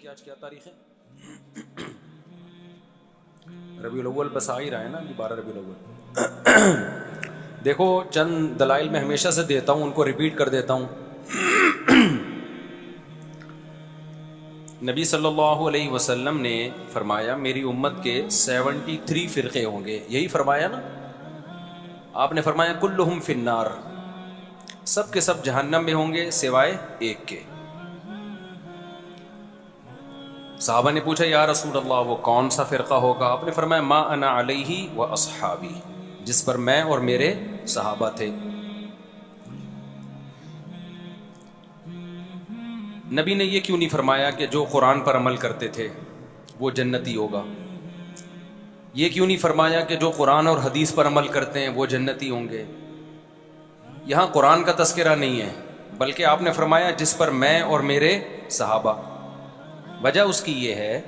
کی آج کیا تاریخ ہے؟ ربیع الاول بس آ ہی رہا ہے نا، 12 ربیع الاول. دیکھو چند دلائل میں ہمیشہ سے دیتا ہوں، ان کو ریپیٹ کر دیتا ہوں. نبی صلی اللہ علیہ وسلم نے فرمایا میری امت کے 73 فرقے ہوں گے. یہی فرمایا نا آپ نے؟ فرمایا کلہم فی النار، سب کے سب جہنم میں ہوں گے سوائے ایک کے. صحابہ نے پوچھا یا رسول اللہ وہ کون سا فرقہ ہوگا؟ آپ نے فرمایا ما انا علیہ و اصحابی، جس پر میں اور میرے صحابہ تھے. نبی نے یہ کیوں نہیں فرمایا کہ جو قرآن پر عمل کرتے تھے وہ جنتی ہوگا؟ یہ کیوں نہیں فرمایا کہ جو قرآن اور حدیث پر عمل کرتے ہیں وہ جنتی ہوں گے؟ یہاں قرآن کا تذکرہ نہیں ہے، بلکہ آپ نے فرمایا جس پر میں اور میرے صحابہ. وجہ اس کی یہ ہے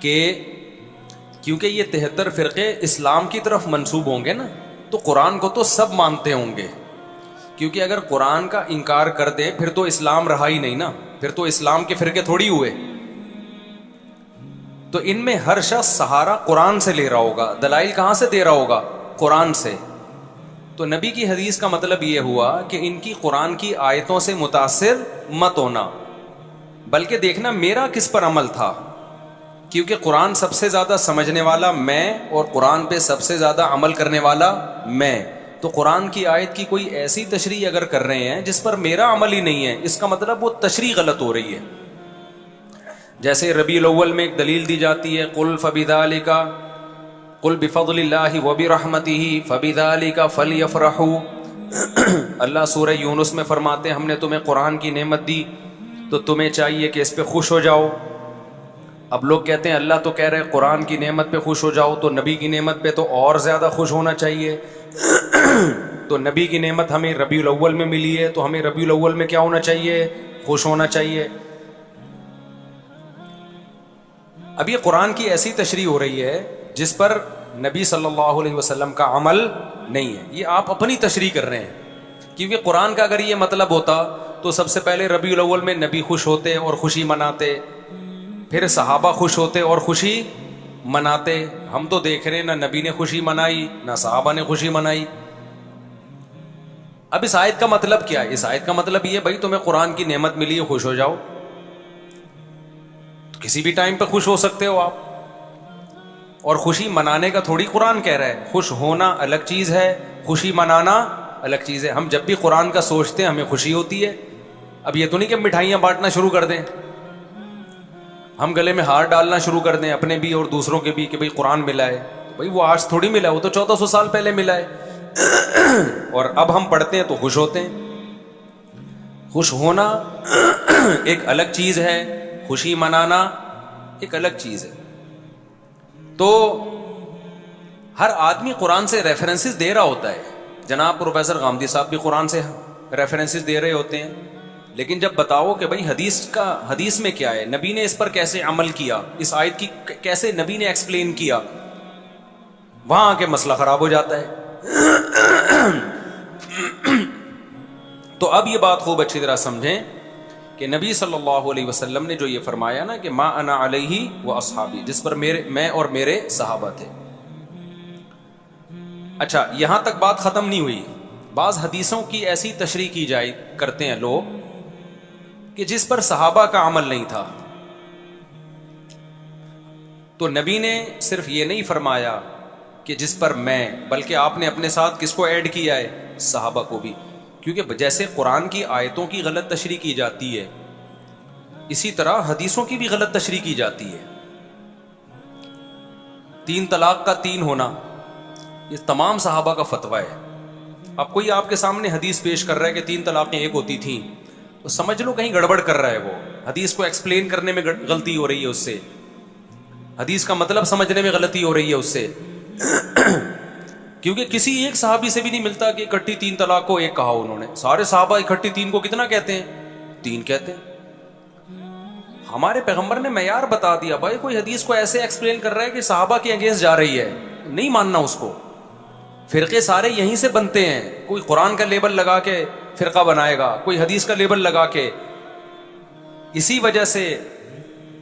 کہ کیونکہ یہ 73 فرقے اسلام کی طرف منسوب ہوں گے نا، تو قرآن کو تو سب مانتے ہوں گے. کیونکہ اگر قرآن کا انکار کر دیں پھر تو اسلام رہا ہی نہیں نا، پھر تو اسلام کے فرقے تھوڑی ہوئے. تو ان میں ہر شخص سہارا قرآن سے لے رہا ہوگا. دلائل کہاں سے دے رہا ہوگا؟ قرآن سے. تو نبی کی حدیث کا مطلب یہ ہوا کہ ان کی قرآن کی آیتوں سے متاثر مت ہونا، بلکہ دیکھنا میرا کس پر عمل تھا. کیونکہ قرآن سب سے زیادہ سمجھنے والا میں اور قرآن پہ سب سے زیادہ عمل کرنے والا میں. تو قرآن کی آیت کی کوئی ایسی تشریح اگر کر رہے ہیں جس پر میرا عمل ہی نہیں ہے، اس کا مطلب وہ تشریح غلط ہو رہی ہے. جیسے ربیع الاول میں ایک دلیل دی جاتی ہے قل فبذالک قل بفضل اللہ وبرحمتہ فبذالک فلیفرحوا. اللہ سورہ یونس میں فرماتے ہیں ہم نے تمہیں قرآن کی نعمت دی تو تمہیں چاہیے کہ اس پہ خوش ہو جاؤ. اب لوگ کہتے ہیں اللہ تو کہہ رہے قرآن کی نعمت پہ خوش ہو جاؤ، تو نبی کی نعمت پہ تو اور زیادہ خوش ہونا چاہیے. تو نبی کی نعمت ہمیں ربیع الاول میں ملی ہے تو ہمیں ربیع الاول میں کیا ہونا چاہیے؟ خوش ہونا چاہیے. اب یہ قرآن کی ایسی تشریح ہو رہی ہے جس پر نبی صلی اللہ علیہ وسلم کا عمل نہیں ہے. یہ آپ اپنی تشریح کر رہے ہیں. کیونکہ قرآن کا اگر یہ مطلب ہوتا تو سب سے پہلے ربیع الاول میں نبی خوش ہوتے اور خوشی مناتے، پھر صحابہ خوش ہوتے اور خوشی مناتے. ہم تو دیکھ رہے ہیں نہ نبی نے خوشی منائی نہ صحابہ نے خوشی منائی. اب اس آیت کا مطلب کیا ہے؟ اس آیت کا مطلب یہ بھائی تمہیں قرآن کی نعمت ملی ہے خوش ہو جاؤ. تو کسی بھی ٹائم پہ خوش ہو سکتے ہو آپ، اور خوشی منانے کا تھوڑی قرآن کہہ رہا ہے. خوش ہونا الگ چیز ہے، خوشی منانا الگ چیز ہے. ہم جب بھی قرآن کا سوچتے ہیں ہمیں خوشی ہوتی ہے. اب یہ تو نہیں کہ مٹھائیاں بانٹنا شروع کر دیں، ہم گلے میں ہار ڈالنا شروع کر دیں اپنے بھی اور دوسروں کے بھی کہ بھئی قرآن ملا ہے. بھئی وہ آج تھوڑی ملا ہے، وہ تو 1400 سال پہلے ملا ہے. اور اب ہم پڑھتے ہیں تو خوش ہوتے ہیں. خوش ہونا ایک الگ چیز ہے، خوشی منانا ایک الگ چیز ہے. تو ہر آدمی قرآن سے ریفرنسز دے رہا ہوتا ہے. جناب پروفیسر غامدی صاحب بھی قرآن سے ریفرنسز دے رہے ہوتے ہیں، لیکن جب بتاؤ کہ بھئی حدیث میں کیا ہے، نبی نے اس پر کیسے عمل کیا، اس آیت کی کیسے نبی نے ایکسپلین کیا، وہاں آ کے مسئلہ خراب ہو جاتا ہے. تو اب یہ بات خوب اچھی طرح سمجھیں کہ نبی صلی اللہ علیہ وسلم نے جو یہ فرمایا نا کہ ما انا علیہ و اصحابی، جس پر میں اور میرے صحابہ تھے. اچھا یہاں تک بات ختم نہیں ہوئی. بعض حدیثوں کی ایسی تشریح کی جائے کرتے ہیں لوگ کہ جس پر صحابہ کا عمل نہیں تھا. تو نبی نے صرف یہ نہیں فرمایا کہ جس پر میں، بلکہ آپ نے اپنے ساتھ کس کو ایڈ کیا ہے؟ صحابہ کو بھی. کیونکہ جیسے قرآن کی آیتوں کی غلط تشریح کی جاتی ہے، اسی طرح حدیثوں کی بھی غلط تشریح کی جاتی ہے. 3 طلاق کا 3 ہونا یہ تمام صحابہ کا فتویٰ ہے. اب کوئی آپ کے سامنے حدیث پیش کر رہا ہے کہ 3 طلاقیں ایک ہوتی تھیں، تو سمجھ لو کہیں گڑبڑ کر رہا ہے. وہ حدیث کو ایکسپلین کرنے میں غلطی ہو رہی ہے، اس سے حدیث کا مطلب سمجھنے میں غلطی ہو رہی ہے اس سے. کیونکہ کسی ایک صحابی سے بھی نہیں ملتا کہ اکٹھی 3 طلاق کو ایک کہا انہوں نے. سارے صحابہ اکٹھی 3 کو کتنا کہتے ہیں؟ 3 کہتے ہیں. ہمارے پیغمبر نے معیار بتا دیا. بھائی کوئی حدیث کو ایسے ایکسپلین کر رہا ہے کہ صحابہ کے اگینسٹ جا رہی ہے، نہیں ماننا اس کو. فرقے سارے یہیں سے بنتے ہیں. کوئی قرآن کا لیبل لگا کے فرقہ بنائے گا، کوئی حدیث کا لیبل لگا کے. اسی وجہ سے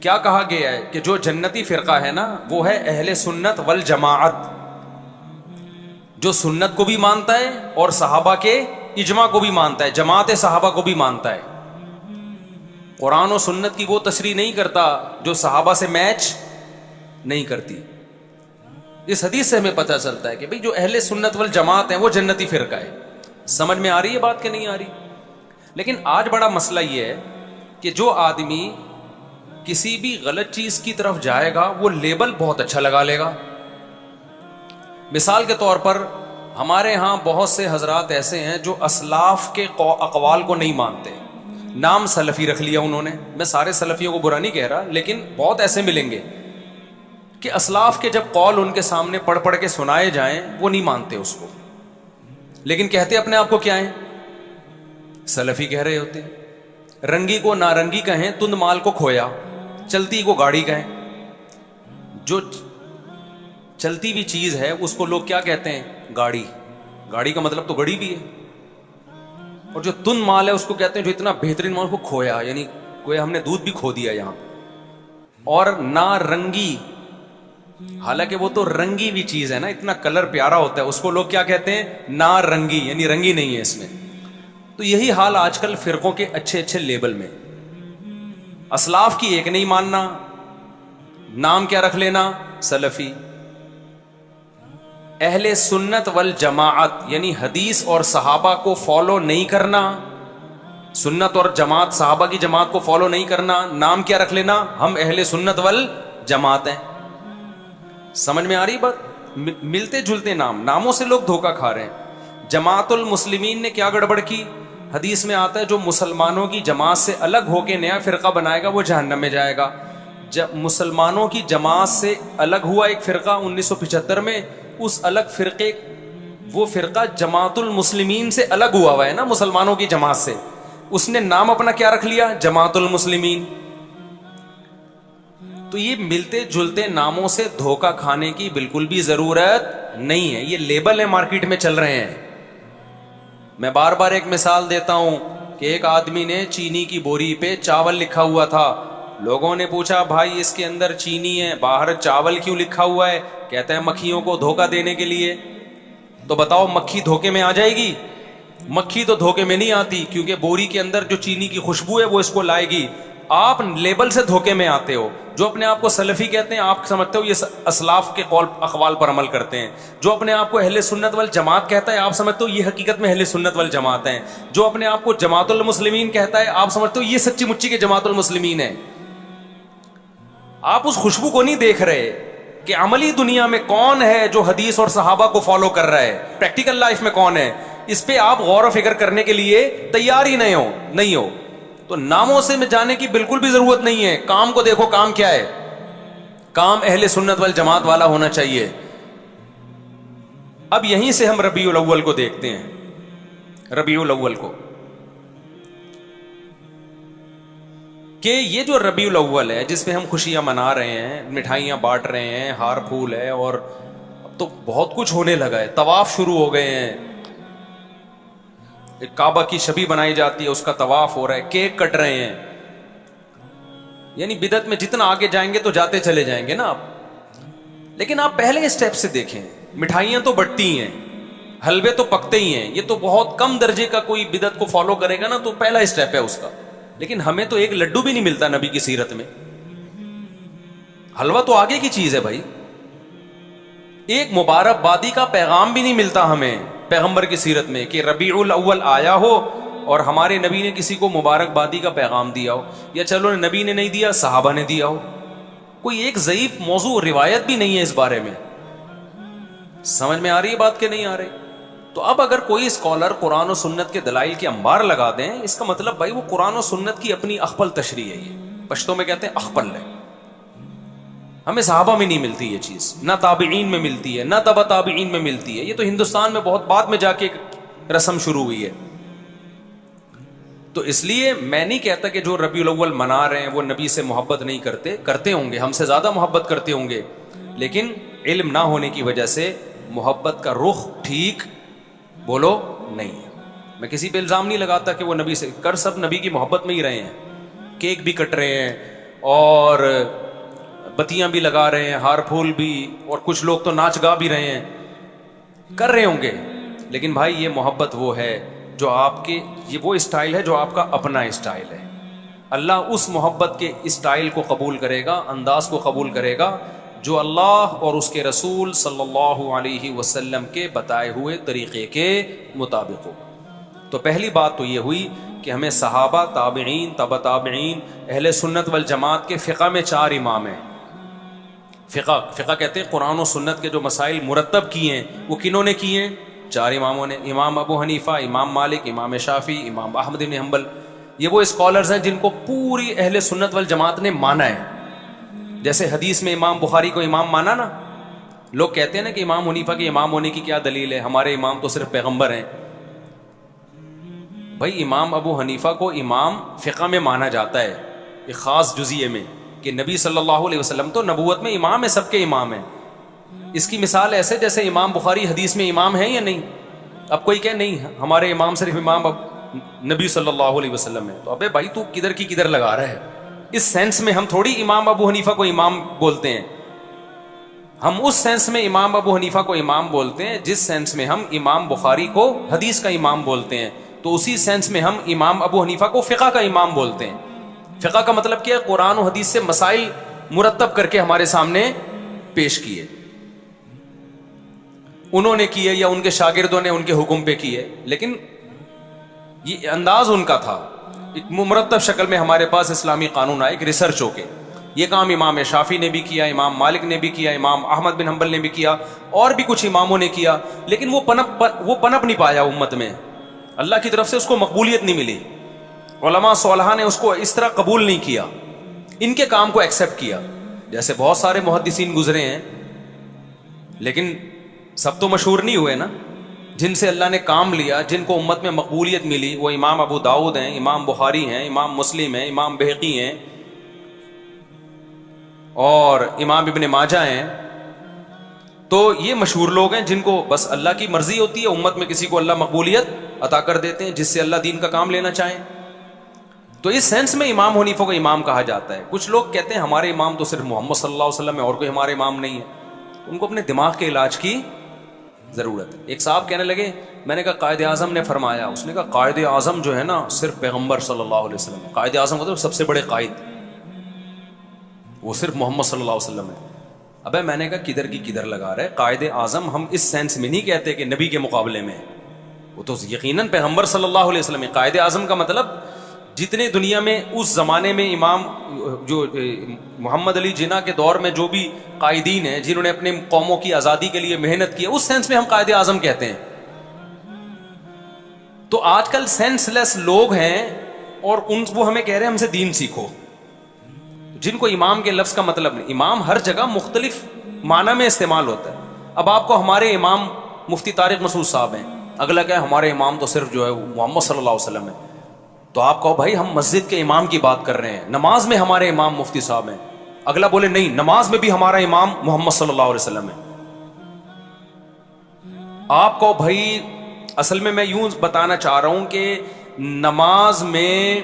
کیا کہا گیا ہے کہ جو جنتی فرقہ ہے نا وہ ہے اہل سنت والجماعت، جو سنت کو بھی مانتا ہے اور صحابہ کے اجماع کو بھی مانتا ہے، جماعت صحابہ کو بھی مانتا ہے۔ قرآن و سنت کی وہ تشریح نہیں کرتا جو صحابہ سے میچ نہیں کرتی۔ اس حدیث سے ہمیں پتہ چلتا ہے کہ بھئی جو اہل سنت والجماعت ہیں وہ جنتی فرقہ ہے۔ سمجھ میں آ رہی ہے بات کہ نہیں آ رہی؟ لیکن آج بڑا مسئلہ یہ ہے کہ جو آدمی کسی بھی غلط چیز کی طرف جائے گا وہ لیبل بہت اچھا لگا لے گا۔ مثال کے طور پر ہمارے ہاں بہت سے حضرات ایسے ہیں جو اسلاف کے اقوال کو نہیں مانتے، نام سلفی رکھ لیا انہوں نے۔ میں سارے سلفیوں کو برا نہیں کہہ رہا، لیکن بہت ایسے ملیں گے کہ اسلاف کے جب قول ان کے سامنے پڑھ پڑھ کے سنائے جائیں وہ نہیں مانتے اس کو، لیکن کہتے اپنے آپ کو کیا ہیں؟ سلفی کہہ رہے ہوتے ہیں۔ رنگی کو نارنگی کہیں، تند مال کو کھویا، چلتی کو گاڑی کہیں۔ جو چلتی بھی چیز ہے اس کو لوگ کیا کہتے ہیں؟ گاڑی۔ گاڑی کا مطلب تو گڑی بھی ہے۔ اور جو تند مال ہے اس کو کہتے ہیں جو اتنا بہترین مال کو کھویا، یعنی کوئی ہم نے دودھ بھی کھو دیا یہاں۔ اور نارنگی، حالانکہ وہ تو رنگی بھی چیز ہے نا، اتنا کلر پیارا ہوتا ہے، اس کو لوگ کیا کہتے ہیں؟ نارنگی، یعنی رنگی نہیں ہے اس میں۔ تو یہی حال آج کل فرقوں کے اچھے اچھے لیبل میں، اسلاف کی ایک نہیں ماننا، نام کیا رکھ لینا؟ سلفی۔ اہل سنت والجماعت یعنی حدیث اور صحابہ کو فالو نہیں کرنا، سنت اور جماعت، صحابہ کی جماعت کو فالو نہیں کرنا، نام کیا رکھ لینا؟ ہم اہل سنت والجماعت ہیں۔ سمجھ میں آ رہی بات؟ ملتے جلتے ناموں سے لوگ دھوکہ کھا رہے ہیں۔ جماعت المسلمین نے کیا گڑبڑ کی؟ حدیث میں آتا ہے جو مسلمانوں کی جماعت سے الگ ہو کے نیا فرقہ بنائے گا وہ جہنم میں جائے گا۔ جب مسلمانوں کی جماعت سے الگ ہوا ایک فرقہ 1975 میں، اس الگ فرقے، وہ فرقہ جماعت المسلمین سے الگ ہوا ہے نا مسلمانوں کی جماعت سے، اس نے نام اپنا کیا رکھ لیا؟ جماعت المسلمین۔ تو یہ ملتے جلتے ناموں سے دھوکہ کھانے کی بالکل بھی ضرورت نہیں ہے، یہ لیبل ہے مارکیٹ میں چل رہے ہیں۔ میں بار بار ایک مثال دیتا ہوں کہ ایک آدمی نے چینی کی بوری پہ چاول لکھا ہوا تھا، لوگوں نے پوچھا بھائی اس کے اندر چینی ہے، باہر چاول کیوں لکھا ہوا ہے؟ کہتا ہے مکھیوں کو دھوکہ دینے کے لیے۔ تو بتاؤ مکھی دھوکے میں آ جائے گی؟ مکھی تو دھوکے میں نہیں آتی، کیونکہ بوری کے اندر جو چینی کی خوشبو ہے وہ اس کو لائے گی۔ آپ لیبل سے دھوکے میں آتے ہو۔ جو اپنے آپ کو سلفی کہتے ہیں آپ سمجھتے ہو یہ اسلاف کے قول اقوال پر عمل کرتے ہیں۔ جو اپنے آپ کو اہل سنت والجماعت کہتا ہے آپ سمجھتے ہو یہ حقیقت میں اہل سنت والجماعت ہیں۔ جو اپنے آپ کو جماعت المسلمین کہتا ہے آپ سمجھتے ہو یہ سچی مچی کے جماعت المسلمین ہیں۔ آپ اس خوشبو کو نہیں دیکھ رہے کہ عملی دنیا میں کون ہے جو حدیث اور صحابہ کو فالو کر رہا ہے، پریکٹیکل لائف میں کون ہے، اس پہ آپ غور و فکر کرنے کے لیے تیار ہی نہیں ہو۔ تو ناموں سے میں جانے کی بالکل بھی ضرورت نہیں ہے، کام کو دیکھو، کام کیا ہے؟ کام اہل سنت والجماعت والا ہونا چاہیے۔ اب یہیں سے ہم ربیع الاول کو دیکھتے ہیں، ربیع الاول کو، کہ یہ جو ربیع الاول ہے جس میں ہم خوشیاں منا رہے ہیں، مٹھائیاں بانٹ رہے ہیں، ہار پھول ہے، اور اب تو بہت کچھ ہونے لگا ہے، طواف شروع ہو گئے ہیں، ایک کعبہ کی شبیہ بنائی جاتی ہے، اس کا طواف ہو رہا ہے، کیک کٹ رہے ہیں، یعنی بدعت میں جتنا آگے جائیں گے تو جاتے چلے جائیں گے نا آپ۔ لیکن آپ پہلے اسٹیپ سے دیکھیں، مٹھائیاں تو بٹتی ہیں، حلوے تو پکتے ہی ہیں، یہ تو بہت کم درجے کا کوئی بدعت کو فالو کرے گا نا تو پہلا اسٹیپ ہے اس کا۔ لیکن ہمیں تو ایک لڈو بھی نہیں ملتا نبی کی سیرت میں، حلوہ تو آگے کی چیز ہے بھائی، ایک مبارکبادی کا پیغام بھی نہیں ملتا ہمیں پیغمبر کی سیرت میں کہ ربیع الاول آیا ہو اور ہمارے نبی نے کسی کو مبارکبادی کا پیغام دیا ہو، یا چلو نبی نے نہیں دیا صحابہ نے دیا ہو، کوئی ایک ضعیف موضوع روایت بھی نہیں ہے اس بارے میں۔ سمجھ میں آ رہی ہے بات کہ نہیں آ رہی؟ تو اب اگر کوئی اسکالر قرآن و سنت کے دلائل کے انبار لگا دیں، اس کا مطلب بھائی وہ قرآن و سنت کی اپنی اخپل تشریح ہے، یہ پشتوں میں کہتے ہیں اخپل ہے۔ ہمیں صحابہ میں نہیں ملتی یہ چیز، نہ تابعین میں ملتی ہے، نہ تبع تابعین میں ملتی ہے، یہ تو ہندوستان میں بہت بعد میں جا کے ایک رسم شروع ہوئی ہے۔ تو اس لیے میں نہیں کہتا کہ جو ربیع الاول منا رہے ہیں وہ نبی سے محبت نہیں کرتے ہوں گے، ہم سے زیادہ محبت کرتے ہوں گے، لیکن علم نہ ہونے کی وجہ سے محبت کا رخ ٹھیک بولو نہیں ہے۔ میں کسی پہ الزام نہیں لگاتا کہ وہ نبی سے سب نبی کی محبت میں ہی رہے ہیں، کیک بھی کٹ رہے ہیں اور بتیاں بھی لگا رہے ہیں, ہار پھول بھی, اور کچھ لوگ تو ناچ گا بھی رہے ہیں, کر رہے ہوں گے, لیکن بھائی یہ محبت وہ ہے جو آپ کے, یہ وہ اسٹائل ہے جو آپ کا اپنا اسٹائل ہے. اللہ اس محبت کے اسٹائل کو قبول کرے گا, انداز کو قبول کرے گا جو اللہ اور اس کے رسول صلی اللہ علیہ وسلم کے بتائے ہوئے طریقے کے مطابق ہو. تو پہلی بات تو یہ ہوئی کہ ہمیں صحابہ, تابعین, تبع تابعین, اہل سنت والجماعت کے فقہ میں 4 امام ہیں. فقہ کہتے ہیں قرآن و سنت کے جو مسائل مرتب کیے ہیں وہ کنہوں نے کیے ہیں؟ 4 اماموں نے. امام ابو حنیفہ, امام مالک, امام شافعی, امام احمد بن حنبل. یہ وہ اسکالرز ہیں جن کو پوری اہل سنت والجماعت نے مانا ہے. جیسے حدیث میں امام بخاری کو امام مانا نا, لوگ کہتے ہیں نا کہ امام حنیفہ کے امام ہونے کی کیا دلیل ہے, ہمارے امام تو صرف پیغمبر ہیں. بھائی امام ابو حنیفہ کو امام فقہ میں مانا جاتا ہے ایک خاص جزئیے میں, کہ نبی صلی اللہ علیہ وسلم تو نبوت میں امام ہے, سب کے امام ہیں. اس کی مثال ایسے جیسے امام بخاری حدیث میں امام ہیں یا نہیں. اب کوئی کہے نہیں ہمارے امام صرف امام نبی صلی اللہ علیہ وسلم ہے, تو ابے بھائی تو کدھر کی کدھر لگا رہا ہے. اس سینس میں ہم تھوڑی امام ابو حنیفہ کو امام بولتے ہیں, ہم اس سینس میں امام ابو حنیفہ کو امام بولتے ہیں جس سینس میں ہم امام بخاری کو حدیث کا امام بولتے ہیں. تو اسی سینس میں ہم امام ابو حنیفہ کو فقہ کا امام بولتے ہیں. فقہ کا مطلب کیا ہے؟ قرآن و حدیث سے مسائل مرتب کر کے ہمارے سامنے پیش کیے, انہوں نے کیے یا ان کے شاگردوں نے ان کے حکم پہ کیے, لیکن یہ انداز ان کا تھا. ایک مرتب شکل میں ہمارے پاس اسلامی قانون آئے, ایک ریسرچ ہو کے. یہ کام امام شافعی نے بھی کیا, امام مالک نے بھی کیا, امام احمد بن حنبل نے بھی کیا, اور بھی کچھ اماموں نے کیا, لیکن وہ پنپ نہیں پایا امت میں. اللہ کی طرف سے اس کو مقبولیت نہیں ملی. علماء صالحہ نے اس کو اس طرح قبول نہیں کیا, ان کے کام کو ایکسیپٹ کیا. جیسے بہت سارے محدثین گزرے ہیں, لیکن سب تو مشہور نہیں ہوئے نا. جن سے اللہ نے کام لیا, جن کو امت میں مقبولیت ملی, وہ امام ابو داؤد ہیں, امام بخاری ہیں, امام مسلم ہیں, امام بہقی ہیں, اور امام ابن ماجہ ہیں. تو یہ مشہور لوگ ہیں جن کو بس اللہ کی مرضی ہوتی ہے, امت میں کسی کو اللہ مقبولیت عطا کر دیتے ہیں جس سے اللہ دین کا کام لینا چاہیں. تو اس سینس میں امام حنیفہ کو امام کہا جاتا ہے. کچھ لوگ کہتے ہیں ہمارے امام تو صرف محمد صلی اللہ علیہ وسلم ہے, اور کوئی ہمارے امام نہیں ہے. ان کو اپنے دماغ کے علاج کی ضرورت ہے. ایک صاحب کہنے لگے, میں نے کہا قائد اعظم نے فرمایا. اس نے کہا قائد اعظم جو ہے نا صرف پیغمبر صلی اللہ علیہ وسلم ہے. قائد اعظم مطلب سب سے بڑے قائد, وہ صرف محمد صلی اللہ علیہ وسلم ہے. ابے میں نے کہا کدھر کی کدھر لگا رہے. قائد اعظم ہم اس سینس میں نہیں کہتے کہ نبی کے مقابلے میں, وہ تو یقیناً پیغمبر صلی اللہ علیہ وسلم ہے. قائد اعظم کا مطلب جتنے دنیا میں اس زمانے میں امام جو محمد علی جناح کے دور میں جو بھی قائدین ہیں جنہوں نے اپنے قوموں کی آزادی کے لیے محنت کی, اس سینس میں ہم قائد اعظم کہتے ہیں. تو آج کل سینس لیس لوگ ہیں اور وہ ہمیں کہہ رہے ہیں ہم سے دین سیکھو, جن کو امام کے لفظ کا مطلب نہیں. امام ہر جگہ مختلف معنی میں استعمال ہوتا ہے. اب آپ کو ہمارے امام مفتی طارق مسعود صاحب ہیں, اگلا کیا ہے ہمارے امام تو صرف جو ہے محمد صلی اللہ علیہ وسلم ہے. تو آپ کہو بھائی ہم مسجد کے امام کی بات کر رہے ہیں, نماز میں ہمارے امام مفتی صاحب ہیں. اگلا بولے نہیں, نماز میں بھی ہمارا امام محمد صلی اللہ علیہ وسلم ہے. آپ کو بھائی اصل میں یوں بتانا چاہ رہا ہوں کہ نماز میں,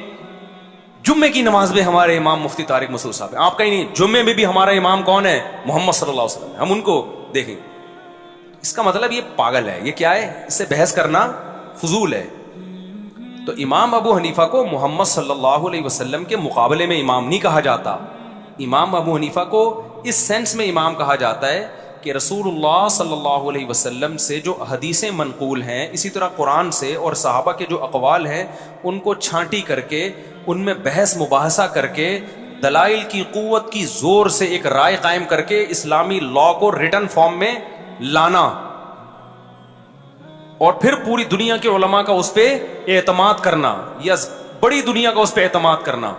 جمعے کی نماز میں ہمارے امام مفتی طارق مسعود صاحب ہیں. آپ کہیں نہیں, جمعے میں بھی ہمارا امام کون ہے؟ محمد صلی اللہ علیہ وسلم. ہم ان کو دیکھیں. اس کا مطلب یہ پاگل ہے, یہ کیا ہے, اس سے بحث کرنا فضول ہے. تو امام ابو حنیفہ کو محمد صلی اللہ علیہ وسلم کے مقابلے میں امام نہیں کہا جاتا. امام ابو حنیفہ کو اس سینس میں امام کہا جاتا ہے کہ رسول اللہ صلی اللہ علیہ وسلم سے جو حدیثیں منقول ہیں, اسی طرح قرآن سے اور صحابہ کے جو اقوال ہیں, ان کو چھانٹی کر کے ان میں بحث مباحثہ کر کے دلائل کی قوت کی زور سے ایک رائے قائم کر کے اسلامی لا کو ریٹن فارم میں لانا, اور پھر پوری دنیا کے علماء کا اس پہ اعتماد کرنا, یا بڑی دنیا کا اس پہ اعتماد کرنا.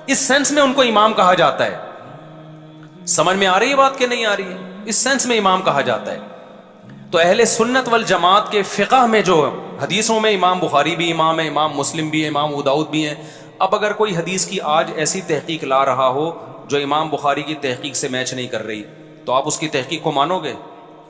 اس سینس میں ان کو امام کہا جاتا ہے. سمجھ میں آ رہی ہے بات کہ نہیں آ رہی ہے؟ اس سینس میں امام کہا جاتا ہے. تو اہل سنت والجماعت کے فقہ میں جو حدیثوں میں امام بخاری بھی امام ہے, امام مسلم بھی ہے, امام ابو داؤد بھی ہیں. اب اگر کوئی حدیث کی آج ایسی تحقیق لا رہا ہو جو امام بخاری کی تحقیق سے میچ نہیں کر رہی, تو آپ اس کی تحقیق کو مانو گے؟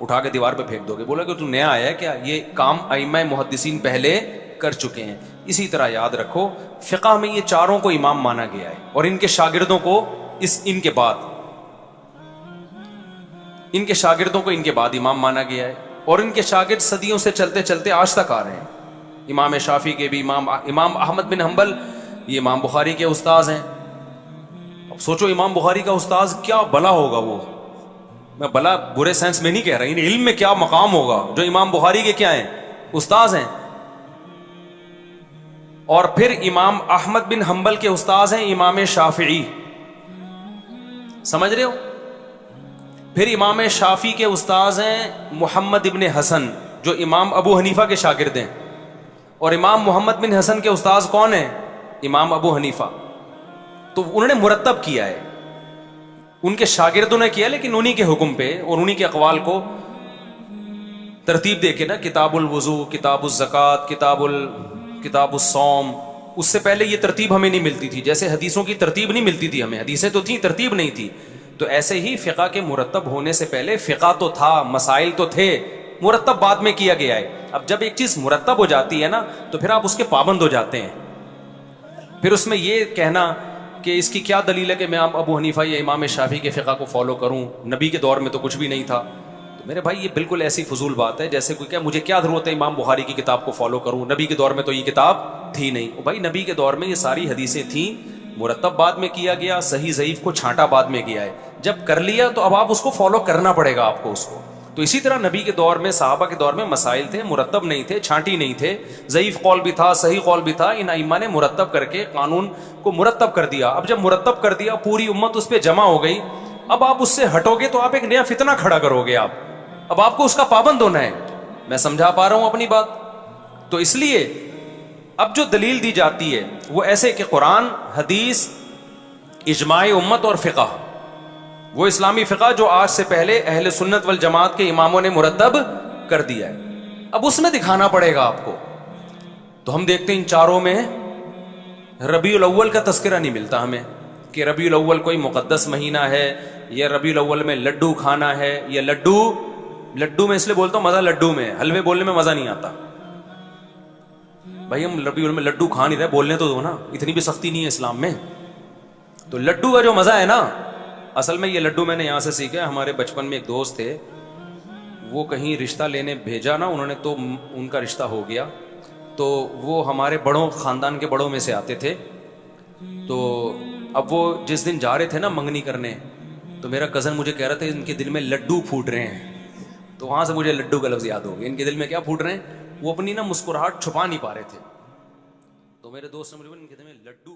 اٹھا کے دیوار پہ پھینک دو گے, بولا کہ تو نیا آیا ہے کیا؟ یہ کام ائمہ محدثین پہلے کر چکے ہیں. اسی طرح یاد رکھو فقہ میں یہ چاروں کو امام مانا گیا ہے اور ان کے شاگردوں کو ان کے شاگردوں کو ان کے بعد امام مانا گیا ہے. اور ان کے شاگرد صدیوں سے چلتے چلتے آج تک آ رہے ہیں. امام شافعی کے بھی امام احمد بن حنبل یہ امام بخاری کے استاذ ہیں. اب سوچو امام بخاری کا استاذ کیا بلا ہوگا. وہ میں بلا برے سینس میں نہیں کہہ رہا, ان علم میں کیا مقام ہوگا جو امام بخاری کے کیا ہیں استاذ ہیں. اور پھر امام احمد بن حنبل کے استاذ ہیں امام شافعی, سمجھ رہے ہو. پھر امام شافعی کے استاذ ہیں محمد ابن حسن جو امام ابو حنیفہ کے شاگرد ہیں. اور امام محمد بن حسن کے استاذ کون ہیں؟ امام ابو حنیفہ. تو انہوں نے مرتب کیا ہے, ان کے شاگردوں نے کیا, لیکن انہی کے حکم پہ اور انہی کے اقوال کو ترتیب دے کے نا, کتاب الوضو, کتاب الزکوٰۃ, کتاب الصوم. اس سے پہلے یہ ترتیب ہمیں نہیں ملتی تھی, جیسے حدیثوں کی ترتیب نہیں ملتی تھی ہمیں, حدیثیں تو تھیں ترتیب نہیں تھی. تو ایسے ہی فقہ کے مرتب ہونے سے پہلے فقہ تو تھا, مسائل تو تھے, مرتب بعد میں کیا گیا ہے. اب جب ایک چیز مرتب ہو جاتی ہے نا تو پھر آپ اس کے پابند ہو جاتے ہیں. پھر اس میں یہ کہنا کہ اس کی کیا دلیل ہے کہ میں ابو حنیفہ یا امام شافعی کے فقہ کو فالو کروں, نبی کے دور میں تو کچھ بھی نہیں تھا. تو میرے بھائی یہ بالکل ایسی فضول بات ہے جیسے کوئی کہ مجھے کیا ضرورت ہے امام بخاری کی کتاب کو فالو کروں, نبی کے دور میں تو یہ کتاب تھی نہیں. بھائی نبی کے دور میں یہ ساری حدیثیں تھیں, مرتب بعد میں کیا گیا, صحیح ضعیف کو چھانٹا بعد میں کیا ہے. جب کر لیا تو اب آپ اس کو فالو کرنا پڑے گا آپ کو اس کو. تو اسی طرح نبی کے دور میں, صحابہ کے دور میں مسائل تھے, مرتب نہیں تھے, چھانٹی نہیں تھے, ضعیف قول بھی تھا, صحیح قول بھی تھا. ان ائمہ نے مرتب کر کے قانون کو مرتب کر دیا. اب جب مرتب کر دیا, پوری امت اس پہ جمع ہو گئی. اب آپ اس سے ہٹو گے تو آپ ایک نیا فتنہ کھڑا کرو گے. اب آپ کو اس کا پابند ہونا ہے. میں سمجھا پا رہا ہوں اپنی بات؟ تو اس لیے اب جو دلیل دی جاتی ہے وہ ایسے کہ قرآن, حدیث, اجماع امت اور فقہ, وہ اسلامی فقہ جو آج سے پہلے اہل سنت والجماعت کے اماموں نے مرتب کر دیا ہے. اب اس میں دکھانا پڑے گا آپ کو. تو ہم دیکھتے ہیں ان چاروں میں ربیع الاول کا تذکرہ نہیں ملتا ہمیں کہ ربیع الاول کوئی مقدس مہینہ ہے, یا ربیع الاول میں لڈو کھانا ہے, یا لڈو میں اس لیے بولتا ہوں مزہ لڈو میں, حلوے بولنے میں مزہ نہیں آتا. بھائی ہم ربیع الاول میں لڈو کھا نہیں رہے, بولنے تو دو نا, اتنی بھی سختی نہیں ہے اسلام میں. تو لڈو کا جو مزہ ہے نا, اصل میں یہ لڈو میں نے یہاں سے سیکھا. ہمارے بچپن میں ایک دوست تھے, وہ کہیں رشتہ لینے بھیجا نا انہوں نے, تو ان کا رشتہ ہو گیا. تو وہ ہمارے بڑوں, خاندان کے بڑوں میں سے آتے تھے. تو اب وہ جس دن جا رہے تھے نا منگنی کرنے, تو میرا کزن مجھے کہہ رہا تھا ان کے دل میں لڈو پھوٹ رہے ہیں. تو وہاں سے مجھے لڈو کا لفظ یاد ہو گیا. ان کے دل میں کیا پھوٹ رہے ہیں؟ وہ اپنی نا مسکراہٹ چھپا نہیں پا رہے تھے. تو میرے دوست نے مجھے ان کے دل میں لڈو